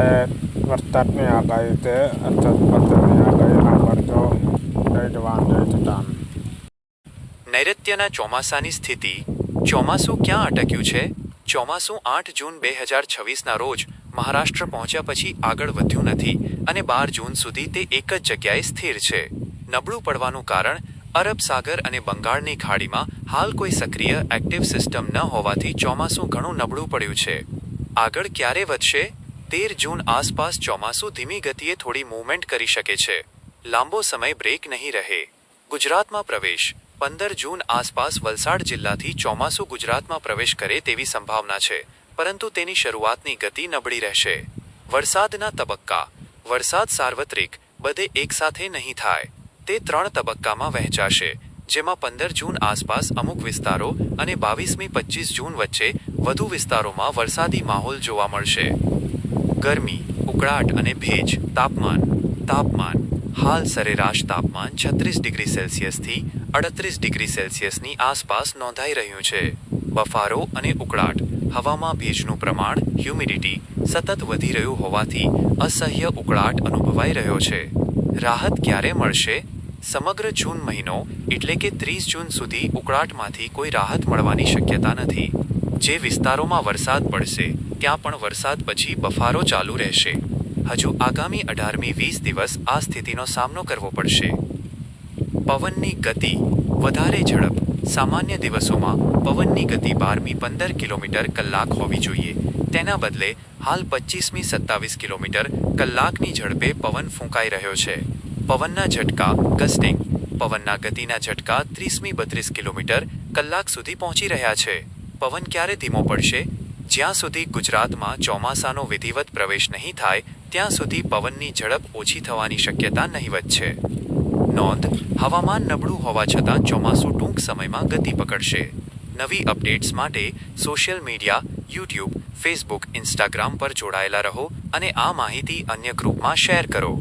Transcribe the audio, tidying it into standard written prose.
વરસાદની આગાહી છે. પદ્ધતિની આગાહી સાંભળજો. જય જવાન જય કિસાન. નૈઋત્યના ચોમાસાની સ્થિતિ. ચોમાસું ક્યાં અટક્યું છે? ચોમાસું 8 જૂન 2026ના રોજ મહારાષ્ટ્ર પહોંચ્યા પછી આગળ વધ્યું નથી અને 12 જૂન સુધી તે એક જ જગ્યાએ સ્થિર છે. નબળું પડવાનું કારણ અરબ સાગર અને બંગાળની ખાડીમાં હાલ કોઈ સક્રિય એક્ટિવ સિસ્ટમ ન હોવાથી ચોમાસું ઘણું નબળું પડ્યું છે. આગળ ક્યારે વધશે? 13 જૂન આસપાસ ચોમાસું ધીમી ગતિએ થોડી મૂવમેન્ટ કરી શકે છે. લાંબો સમય બ્રેક નહીં રહે. ગુજરાતમાં પ્રવેશ. 15 જૂન આસપાસ વલસાડ જિલ્લાથી ચોમાસું ગુજરાતમાં પ્રવેશ કરે તેવી સંભાવના છે, પરંતુ તેની શરૂઆતની ગતિ નબળી રહેશે. વરસાદના તબક્કા. વરસાદ સાર્વત્રિક બધે એકસાથે નહીં થાય. તે 3 તબક્કામાં વહેંચાશે, જેમાં 15 જૂન આસપાસ અમુક વિસ્તારો અને 22મી 25 જૂન વચ્ચે વધુ વિસ્તારોમાં વરસાદી માહોલ જોવા મળશે. ગરમી, ઉકળાટ અને ભેજ. તાપમાન. હાલ સરેરાશ તાપમાન 36 ડિગ્રી સેલ્સિયસથી 38 ડિગ્રી સેલ્સિયસની આસપાસ નોંધાઈ રહ્યું છે. બફારો અને ઉકળાટ. હવામાં ભેજનું પ્રમાણ હ્યુમિડિટી સતત વધી રહ્યું હોવાથી અસહ્ય ઉકળાટ અનુભવાઈ રહ્યો છે. રાહત ક્યારે મળશે? સમગ્ર જૂન મહિનો એટલે કે 30 જૂન સુધી ઉકળાટમાંથી કોઈ રાહત મળવાની શક્યતા નથી. જે વિસ્તારોમાં વરસાદ પડશે ત્યાં પણ વરસાદ પછી બફારો ચાલુ રહેશે. હજુ આગામી 18મી 20 દિવસ આ સ્થિતિનો સામનો કરવો પડશે. પવનની ગતિ. વધારે ઝડપ. સામાન્ય દિવસોમાં પવનની ગતિ 12મી 15 કિલોમીટર કલાક હોવી જોઈએ. તેના બદલે હાલ 25મી 27 કિલોમીટર કલાકની ઝડપે પવન ફૂંકાઈ રહ્યો છે. પવનના ઝટકા ગસ્ટિંગ. પવનના ગતિના ઝટકા 30મી 32 કિલોમીટર કલાક સુધી પહોંચી રહ્યા છે. પવન ક્યારે ધીમો પડશે? જ્યાં સુધી ગુજરાતમાં ચોમાસાનો વિધિવત પ્રવેશ નહીં થાય ત્યાં સુધી પવનની ઝડપ ઓછી થવાની શક્યતા નહિવત છે. નોંધ: હવામાન નબળું હોવા છતાં ચોમાસું ટૂંક સમયમાં ગતિ પકડશે. નવી અપડેટ્સ માટે social media, YouTube, Facebook, Instagram પર જોડાયેલા રહો અને આ માહિતી અન્ય ગ્રુપમાં શેર કરો.